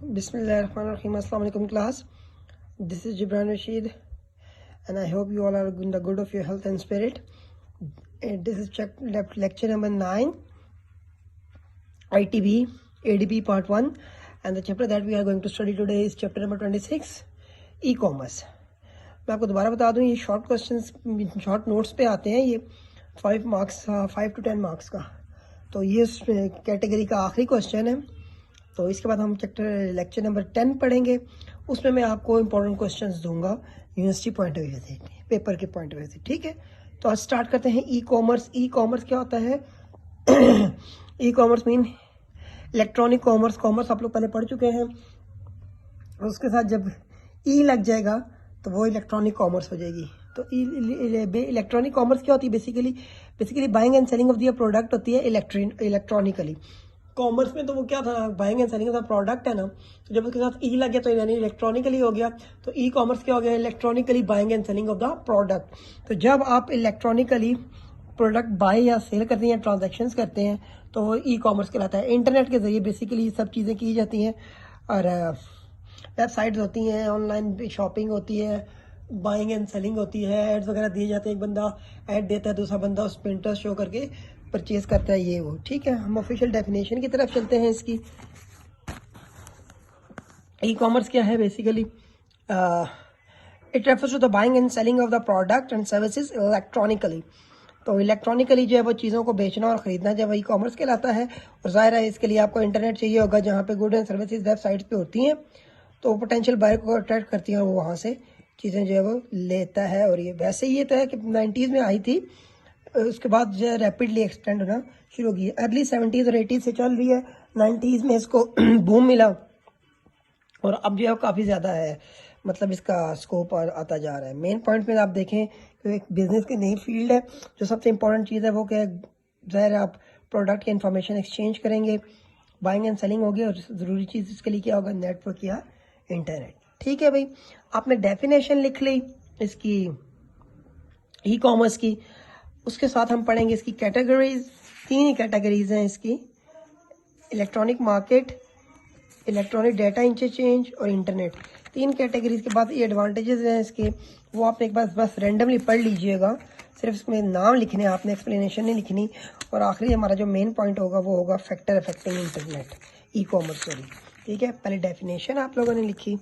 Bismillahirrahmanirrahim. Assalamu alaikum class. This is Gibran Rashid and I hope you all are in the good of your health and spirit. This is lecture number 9, ITB, ADB part 1, and the chapter that we are going to study today is chapter number 26, e-commerce. मैं आपको दोबारा बता दूं, ये short questions short notes पे आते हैं, ये 5 to 10 मार्क्स का, तो ये उस कैटेगरी का आखिरी क्वेश्चन है। तो इसके बाद हम लेक्चर नंबर 10 पढ़ेंगे, उसमें मैं आपको इम्पोर्टेंट क्वेश्चंस दूंगा यूनिवर्सिटी पॉइंट ऑफ व्यू से, पेपर के पॉइंट ऑफ व्यू से, ठीक है। तो आज स्टार्ट करते हैं ई कॉमर्स। ई कॉमर्स क्या होता है? E commerce mean electronic commerce. Commerce आप लोग पहले पढ़ चुके हैं, उसके साथ जब ई लग जाएगा तो वो इलेक्ट्रॉनिक कॉमर्स हो जाएगी। तो इलेक्ट्रॉनिक कॉमर्स क्या होती है? Basically buying and selling of the product होती है इलेक्ट्रॉनिकली। कॉमर्स में तो वो क्या था, buying and selling of the product है ना, तो जब उसके साथ ई लग गया तो यानी इलेक्ट्रॉनिकली हो गया। तो ई कॉमर्स क्या हो गया? Electronically buying and selling of the product. तो जब आप इलेक्ट्रॉनिकली प्रोडक्ट बाय या सेल करते हैं, ट्रांजैक्शंस करते हैं, तो वो ई कॉमर्स कहलाता है। इंटरनेट के जरिए बेसिकली सब चीज़ें की जाती हैं, और वेबसाइट्स होती हैं, ऑनलाइन शॉपिंग होती है, बाइंग एंड सेलिंग होती है, एड्स वगैरह दिए जाते हैं। एक बंदा ऐड देता है, दूसरा बंदा उस पर इंटरेस्ट शो करके परचेज करता है, ये वो, ठीक है। हम ऑफिशियल डेफिनेशन की तरफ चलते हैं इसकी। ई कॉमर्स क्या है? Basically it refers to the buying and selling of the product and services electronically. तो इलेक्ट्रॉनिकली जो है वो चीज़ों को बेचना और ख़रीदना जो है ई कॉमर्स कहलाता है। और ज़ाहिर है इसके लिए आपको इंटरनेट चाहिए होगा, जहाँ पे गुड एंड सर्विसेज वेबसाइट्स पे होती हैं, तो पोटेंशियल बायर को अट्रैक्ट करती हैं और वो वहाँ से चीज़ें जो है वो लेता है। और ये वैसे ये तो है कि 90s में आई थी, उसके बाद जो है रैपिडली एक्सटेंड होना शुरू हो गई। अर्ली 70s और 80s से चल रही है, 90s में इसको बूम मिला और अब जो है काफ़ी ज़्यादा है, मतलब इसका स्कोप आता जा रहा है। मेन पॉइंट में आप देखें कि एक बिजनेस की नई फील्ड है, जो सबसे इंपॉर्टेंट चीज़ है वो क्या है? ज़ाहिर है आप प्रोडक्ट की इंफॉर्मेशन एक्सचेंज करेंगे, बाइंग एंड सेलिंग होगी, और ज़रूरी चीज़ इसके लिए क्या होगा? नेटवर्क या इंटरनेट, ठीक है भाई। आपने डेफिनेशन लिख ली इसकी ई कॉमर्स की, उसके साथ हम पढ़ेंगे इसकी कैटेगरीज। 3 ही कैटेगरीज हैं इसकी: electronic market, electronic data interchange और इंटरनेट। 3 कैटेगरीज के बाद ये एडवांटेजेस हैं इसके, वो आपने एक बार बस रेंडमली पढ़ लीजिएगा, सिर्फ इसमें नाम लिखने, आपने एक्सप्लेनेशन नहीं लिखनी। और आखिरी हमारा जो मेन पॉइंट होगा वो होगा factor affecting internet, e commerce, sorry, ठीक है। पहले डेफिनेशन आप लोगों ने लिखी,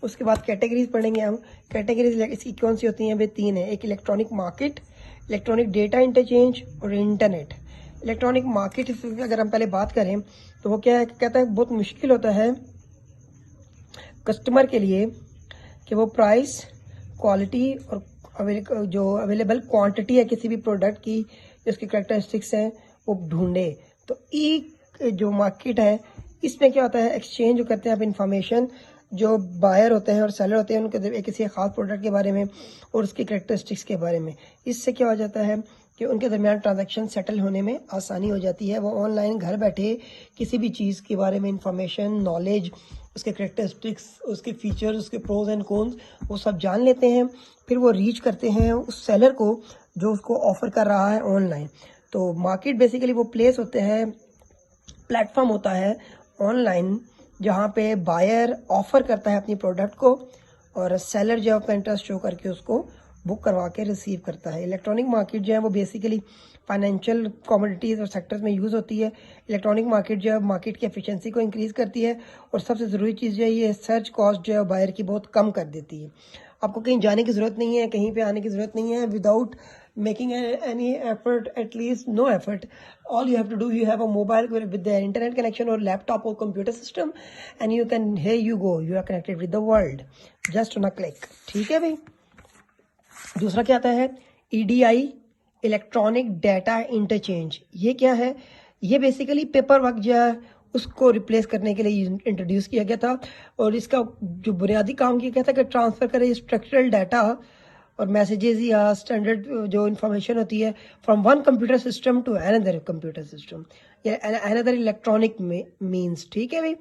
उसके बाद कैटेगरीज पढ़ेंगे हम। कैटेगरीज इसकी कौन सी होती हैं? वे 3 है: एक electronic market, electronic data interchange और इंटरनेट। इलेक्ट्रॉनिक मार्केट अगर हम पहले बात करें तो वो क्या है, कहता है बहुत मुश्किल होता है कस्टमर के लिए कि वो प्राइस, क्वालिटी और जो अवेलेबल क्वांटिटी है किसी भी प्रोडक्ट की, जिसकी करैक्टरिस्टिक्स हैं, वो ढूंढे। तो ई जो मार्केट है, इसमें क्या होता है? एक्सचेंज जो करते हैं आप इंफॉर्मेशन, जो बायर होते हैं और सेलर होते हैं उनके किसी खास प्रोडक्ट के बारे में और उसकी करैक्टरिस्टिक्स के बारे में। इससे क्या हो जाता है कि उनके दरमियान ट्रांजैक्शन सेटल होने में आसानी हो जाती है। वो ऑनलाइन घर बैठे किसी भी चीज़ के बारे में इंफॉर्मेशन, नॉलेज, उसके करैक्टरिस्टिक्स, उसके फीचर्स, उसके प्रोज एंड कॉन्स, वो सब जान लेते हैं। फिर वो रीच करते हैं उस सेलर को जो उसको ऑफर कर रहा है ऑनलाइन। तो मार्केट बेसिकली वो प्लेस होते हैं, प्लेटफॉर्म होता है ऑनलाइन, जहाँ पे बायर ऑफर करता है अपनी प्रोडक्ट को और सेलर जो है अपना इंटरेस्ट शो करके उसको बुक करवा के रिसीव करता है। इलेक्ट्रॉनिक मार्केट जो है वो बेसिकली फाइनेंशियल कमोडिटीज़ और सेक्टर्स में यूज़ होती है। इलेक्ट्रॉनिक मार्केट जो है मार्केट की एफिशिएंसी को इंक्रीज़ करती है, और सबसे ज़रूरी चीज़ जो है ये सर्च कॉस्ट जो है बायर की बहुत कम कर देती है। आपको कहीं जाने की ज़रूरत नहीं है, कहीं पे आने की ज़रूरत नहीं है, without making any effort, at least no effort. All you have to do, you have a mobile with the internet connection or laptop or computer system, and you can, here you go, you are connected with the world just on a click, ठीक है भाई। दूसरा क्या आता है? EDI, electronic data interchange. ये क्या है? ये बेसिकली पेपर वर्क जो है उसको रिप्लेस करने के लिए इंट्रोड्यूस किया गया था, और इसका जो बुनियादी काम किया गया था कि ट्रांसफ़र करे स्ट्रक्चरल डाटा और मैसेजेस या स्टैंडर्ड जो इन्फॉर्मेशन होती है from one computer system to another computer system या अनदर इलेक्ट्रॉनिक मीन्स, ठीक है भाई।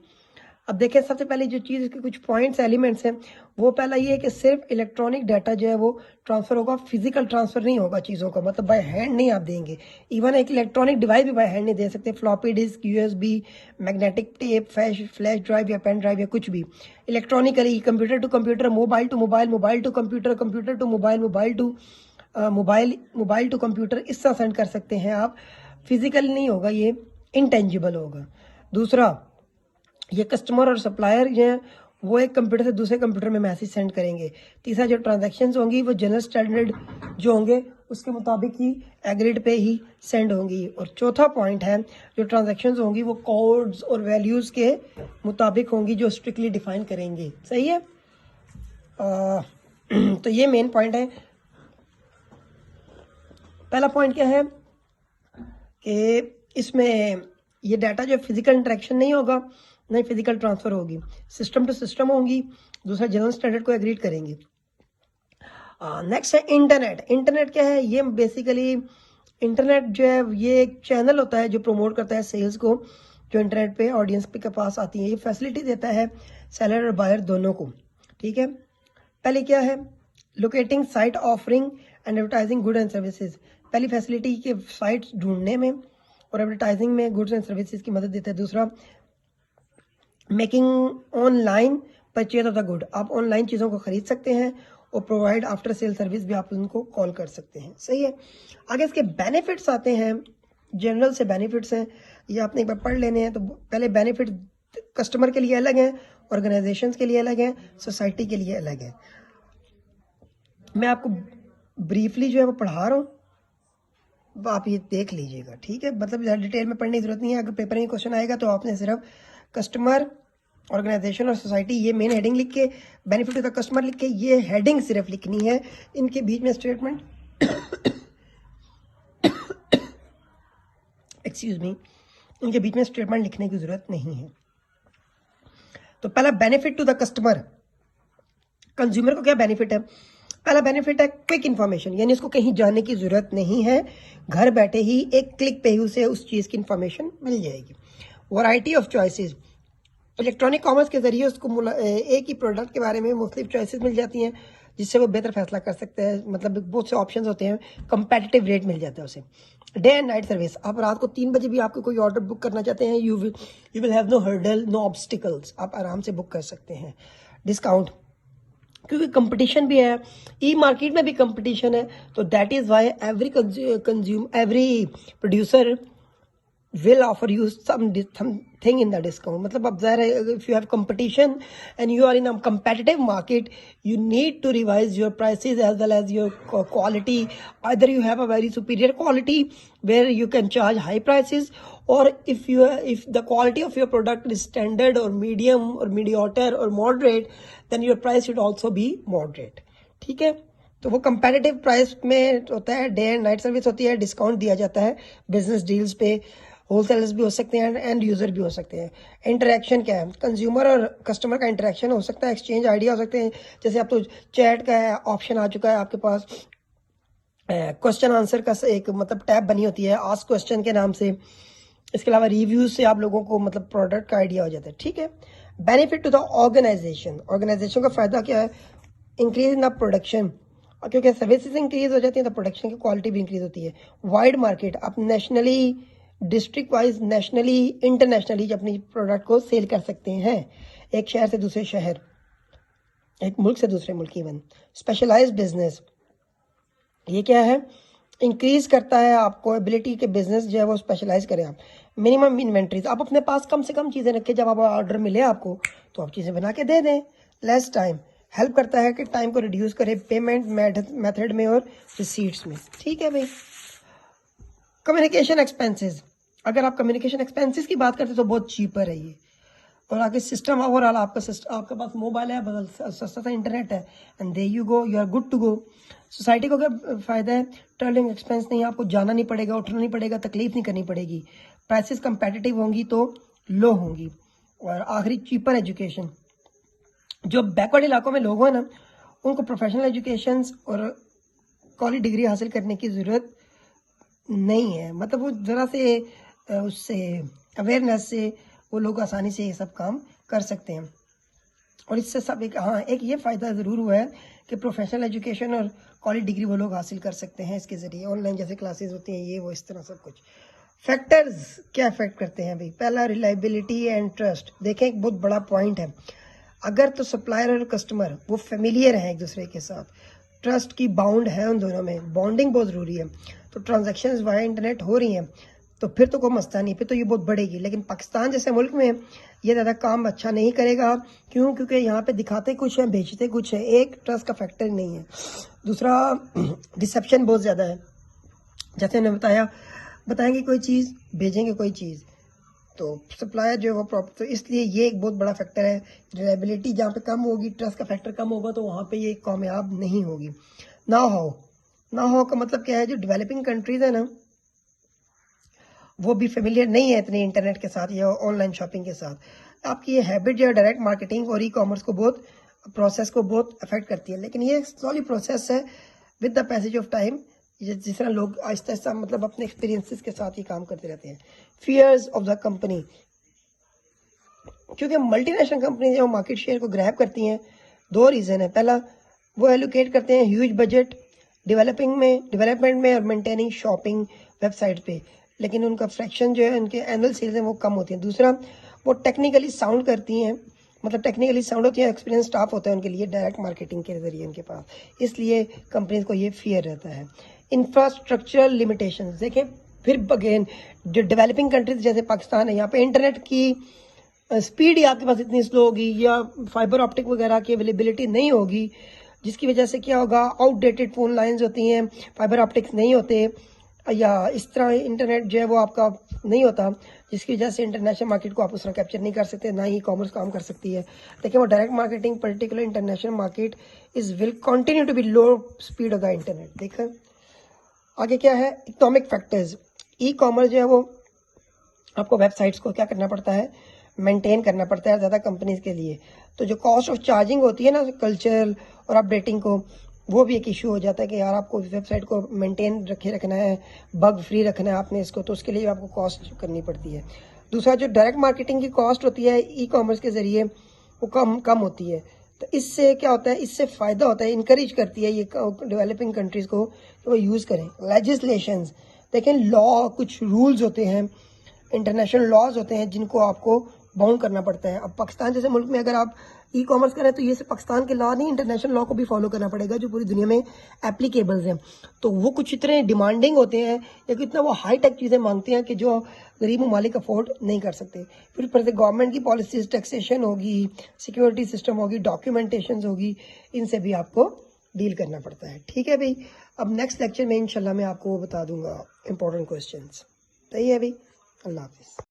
अब देखें सबसे पहले जो चीज़ इसके कुछ पॉइंट्स एलिमेंट्स हैं, वो पहला ये है कि सिर्फ इलेक्ट्रॉनिक डाटा जो है वो ट्रांसफर होगा, फिजिकल ट्रांसफर नहीं होगा चीज़ों का, मतलब बाय हैंड नहीं आप देंगे। इवन एक इलेक्ट्रॉनिक डिवाइस भी बाय हैंड नहीं दे सकते, floppy disk, USB, magnetic tape, flash drive या पेन ड्राइव या कुछ भी electronically, computer to computer, mobile to mobile, mobile to computer, computer to mobile, mobile to mobile to computer, इस तरह सेंड कर सकते हैं आप। फिजिकल नहीं होगा, ये इंटेंजिबल होगा। दूसरा, ये कस्टमर और सप्लायर जो है वो एक कंप्यूटर से दूसरे कंप्यूटर में मैसेज सेंड करेंगे। तीसरा, जो ट्रांजैक्शंस होंगी वो जनरल स्टैंडर्ड जो होंगे उसके मुताबिक ही एग्रीड पे ही सेंड होंगी। और चौथा पॉइंट है, जो ट्रांजैक्शंस होंगी वो कोड्स और वैल्यूज़ के मुताबिक होंगी जो स्ट्रिक्टली डिफाइन करेंगे। सही है। तो ये मेन पॉइंट है। पहला पॉइंट क्या है कि इसमें ये डाटा जो फिजिकल इंटरेक्शन नहीं होगा, नहीं फिजिकल ट्रांसफर होगी, सिस्टम टू सिस्टम होंगी। दूसरा, जनरल स्टैंडर्ड को एग्रीड करेंगे। नेक्स्ट है इंटरनेट। इंटरनेट क्या है? ये बेसिकली इंटरनेट जो है ये एक चैनल होता है जो प्रमोट करता है सेल्स को, जो इंटरनेट पे ऑडियंस के पास आती है। ये फैसिलिटी देता है सेलर और बायर दोनों को। ठीक है। पहले क्या है? Locating site offering and advertising good and services. पहली फैसिलिटी के साइट्स ढूंढने में और एडवर्टाइजिंग में गुड्स एंड सर्विसेज की मदद देता है। दूसरा, making online purchase of the good. आप ऑनलाइन चीज़ों को खरीद सकते हैं और प्रोवाइड आफ्टर सेल सर्विस भी आप उनको कॉल कर सकते हैं। सही है। आगे इसके बेनिफिट्स आते हैं। जनरल से बेनिफिट्स हैं, ये आपने एक बार पढ़ लेने हैं। तो पहले बेनिफिट कस्टमर के लिए अलग हैं, ऑर्गेनाइजेशंस के लिए अलग हैं, सोसाइटी के लिए अलग है। मैं आपको ब्रीफली जो है वो पढ़ा रहा हूँ, आप ये देख लीजिएगा। ठीक है। मतलब ज़्यादा डिटेल में पढ़ने की जरूरत नहीं है। अगर पेपर में क्वेश्चन आएगा तो आपने सिर्फ कस्टमर, ऑर्गेनाइजेशन और सोसाइटी, ये मेन हेडिंग लिख के, बेनिफिट टू द कस्टमर लिख के, ये हेडिंग सिर्फ लिखनी है। इनके बीच में स्टेटमेंट एक्सक्यूज मी, इनके बीच में स्टेटमेंट लिखने की जरूरत नहीं है। तो पहला, benefit to the customer. Consumer को क्या बेनिफिट है? पहला बेनिफिट है क्विक इन्फॉर्मेशन, यानी उसको कहीं जाने की जरूरत नहीं है, घर बैठे ही एक क्लिक पे ही उसे उस चीज़ की इन्फॉर्मेशन मिल जाएगी। Variety of choices. Electronic commerce के जरिए उसको एक ही प्रोडक्ट के बारे में मुख्तलिफ चॉइसेस मिल जाती हैं, जिससे वो बेहतर फैसला कर सकते हैं। मतलब बहुत से ऑप्शंस होते हैं, कंपेटिटिव रेट मिल जाता है उसे। Day and night service. आप रात को 3 बजे भी आपको कोई ऑर्डर बुक करना चाहते हैं, you will have no hurdle, no obstacles, आप आराम से बुक कर सकते हैं। डिस्काउंट, क्योंकि कंपटीशन भी है, ई मार्केट में भी कंपटीशन है, तो that is why every producer will offer you something in the discount. मतलब अब ज़ाहिर है, if you have competition and you are in a competitive market, you need to revise your prices as well as your quality. Either you have a very superior quality where you can charge high prices, or if the quality of your product is standard or medium or mediocre or moderate, then your price should also be moderate. ठीक है। तो वो comparative price में होता है। Day and night service होती है, discount दिया जाता है बिजनेस डील्स पे। होलसेलर्स भी हो सकते हैं, एंड यूजर भी हो सकते हैं। इंटरेक्शन क्या है? कंज्यूमर और कस्टमर का इंटरेक्शन हो सकता है, एक्सचेंज आइडिया हो सकते हैं। जैसे आप तो चैट का ऑप्शन आ चुका है आपके पास, क्वेश्चन आंसर का एक मतलब टैब बनी होती है आस्क क्वेश्चन के नाम से। इसके अलावा रिव्यूज से आप लोगों को मतलब प्रोडक्ट का आइडिया हो जाता है। ठीक है। Benefit to the organization. Organization का फायदा क्या है? इंक्रीज इन द प्रोडक्शन, और क्योंकि सर्विसेज इंक्रीज हो जाती है तो प्रोडक्शन की क्वालिटी भी इंक्रीज होती है। वाइड मार्केट, आप nationally, district wise, nationally, internationally अपनी प्रोडक्ट को सेल कर सकते हैं, एक शहर से दूसरे शहर, एक मुल्क से दूसरे मुल्क इवन। स्पेशलाइज्ड बिजनेस, ये क्या है? इंक्रीज करता है आपको एबिलिटी के बिजनेस जो है वो स्पेशलाइज करें आप। मिनिमम इन्वेंट्रीज, आप अपने पास कम से कम चीज़ें रखें, जब आप ऑर्डर मिले आपको तो आप चीज़ें बना के दे दें। लेस टाइम, हेल्प करता है कि टाइम को रिड्यूस करे पेमेंट मेथड में और रिसीट्स में। ठीक है भाई। कम्युनिकेशन एक्सपेंसेस, अगर आप कम्युनिकेशन एक्सपेंसेस की बात करते हैं तो बहुत चीपर है ये। और आगे सिस्टम ओवरऑल, आपके पास मोबाइल है, बदल सस्ता सा इंटरनेट है, and there you go, you are good to go. Society को क्या फ़ायदा है? ट्रैवलिंग एक्सपेंस नहीं, आपको जाना नहीं पड़ेगा, उठना नहीं पड़ेगा, तकलीफ नहीं करनी पड़ेगी। प्राइसेस कंपेटिटिव होंगी तो लो होंगी। और आखिरी, चीपर एजुकेशन। जो बैकवर्ड इलाकों में लोग हैं ना, उनको प्रोफेशनल एजुकेशन और कॉलेज डिग्री हासिल करने की ज़रूरत नहीं है। मतलब वो ज़रा से उससे अवेयरनेस से वो लोग आसानी से ये सब काम कर सकते हैं। और इससे सब एक ये फ़ायदा ज़रूर हुआ है कि प्रोफेशनल एजुकेशन और कॉलेज डिग्री वो लोग हासिल कर सकते हैं इसके ज़रिए। ऑनलाइन जैसे क्लासेस होती हैं ये वो इस तरह सब कुछ। फैक्टर्स क्या अफेक्ट करते हैं भाई? पहला रिलायबिलिटी एंड ट्रस्ट। देखें एक बहुत बड़ा पॉइंट है, अगर तो सप्लायर और कस्टमर वो फेमिलियर हैं एक दूसरे के साथ, ट्रस्ट की बाउंड है उन दोनों में, बॉन्डिंग बहुत ज़रूरी है, तो ट्रांजैक्शंस वाया इंटरनेट हो रही हैं तो फिर तो कोई मसला नहीं, फिर तो ये बहुत बढ़ेगी। लेकिन पाकिस्तान जैसे मुल्क में ये ज़्यादा काम अच्छा नहीं करेगा। क्यों? क्योंकि यहाँ पे दिखाते कुछ हैं बेचते कुछ हैं। एक, ट्रस्ट का फैक्टर नहीं है। दूसरा, डिसेप्शन बहुत ज़्यादा है। जैसे मैंने बताएंगे कोई चीज़, भेजेंगे कोई चीज़, तो सप्लायर जो है वो प्रॉपर, तो इसलिए ये एक बहुत बड़ा फैक्टर है। रिलायबिलिटी जहाँ पे कम होगी, ट्रस्ट का फैक्टर कम होगा, तो वहाँ पे ये कामयाब नहीं होगी। ना हो का मतलब क्या है? जो डेवलपिंग कंट्रीज है ना, वो भी फेमिलियर नहीं है इतने इंटरनेट के साथ या ऑनलाइन शॉपिंग के साथ। आपकी ये हैबिट जो है डायरेक्ट मार्केटिंग और ई कॉमर्स को बहुत, प्रोसेस को बहुत अफेक्ट करती है। लेकिन ये स्लोली प्रोसेस है with the passage of time, जिस तरह लोग आहिस्ता आहिस्ता मतलब अपने एक्सपीरियंसेस के साथ ही काम करते रहते हैं। फियर्स ऑफ द कंपनी, क्योंकि मल्टीनेशनल कंपनी जो मार्केट शेयर को ग्रैब करती हैं, दो रीज़न है। पहला, वो एलोकेट करते हैं ह्यूज बजट डेवलपमेंट में और मेंटेनिंग शॉपिंग वेबसाइट पे, लेकिन उनका फ्रैक्शन जो है उनके एनुअल सेल्स हैं वो कम होती है। दूसरा, वो टेक्निकली साउंड करती हैं, मतलब टेक्निकली साउंड होती है, एक्सपीरियंस स्टाफ होता है उनके लिए डायरेक्ट मार्केटिंग के जरिए उनके पास, इसलिए कंपनीज को ये फियर रहता है। इंफ्रास्ट्रक्चरल लिमिटेशंस देखें फिर अगेन, जो डेवलपिंग कंट्रीज जैसे पाकिस्तान है, यहाँ पे इंटरनेट की स्पीड ही आपके पास इतनी स्लो होगी या फाइबर ऑप्टिक वगैरह की अवेलेबिलिटी नहीं होगी, जिसकी वजह से क्या होगा, आउटडेटेड फोन लाइंस होती हैं, फाइबर ऑप्टिक्स नहीं होते, या इस तरह इंटरनेट जो है वो आपका नहीं होता, जिसकी वजह से इंटरनेशनल मार्केट को आप उस तरह कैप्चर नहीं कर सकते, ना ही कॉमर्स काम कर सकती है। देखिए वो direct marketing particular international market is will continue to be low speed of the internet. देखें आगे क्या है, इकोनॉमिक फैक्टर्स। ई कॉमर्स जो है वो आपको वेबसाइट्स को क्या करना पड़ता है, मेंटेन करना पड़ता है ज़्यादा कंपनीज के लिए। तो जो कॉस्ट ऑफ चार्जिंग होती है ना कल्चरल और अपडेटिंग को, वो भी एक इशू हो जाता है कि यार आपको वेबसाइट को मेंटेन रखना है, बग फ्री रखना है आपने इसको, तो उसके लिए आपको कॉस्ट करनी पड़ती है। दूसरा, जो डायरेक्ट मार्केटिंग की कॉस्ट होती है ई कॉमर्स के ज़रिए, वो कम होती है। तो इससे क्या होता है, इससे फ़ायदा होता है, इनकरेज करती है ये डेवलपिंग कंट्रीज़ को कि वो यूज़ करें। लेजिस्लेशंस देखें, लॉ, कुछ रूल्स होते हैं, इंटरनेशनल लॉज होते हैं जिनको आपको बाउंड करना पड़ता है। अब पाकिस्तान जैसे मुल्क में अगर आप ई कॉमर्स करें तो ये सिर्फ पाकिस्तान के लॉ नहीं, इंटरनेशनल लॉ को भी फॉलो करना पड़ेगा जो पूरी दुनिया में एप्लीकेबल्स हैं। तो वो कुछ इतने डिमांडिंग होते हैं या कितना वो हाई टेक चीज़ें मांगते हैं कि जो गरीब ममालिक अफोर्ड नहीं कर सकते। फिर ऊपर से गवर्नमेंट की पॉलिसीज, टैक्सेशन होगी, सिक्योरिटी सिस्टम होगी, डॉक्यूमेंटेशन होगी, इनसे भी आपको डील करना पड़ता है। ठीक है भाई, अब नेक्स्ट लेक्चर में इंशाल्लाह मैं आपको वो बता दूंगा इंपॉर्टेंट क्वेश्चन। सही है भाई, अल्लाह हाफिज़।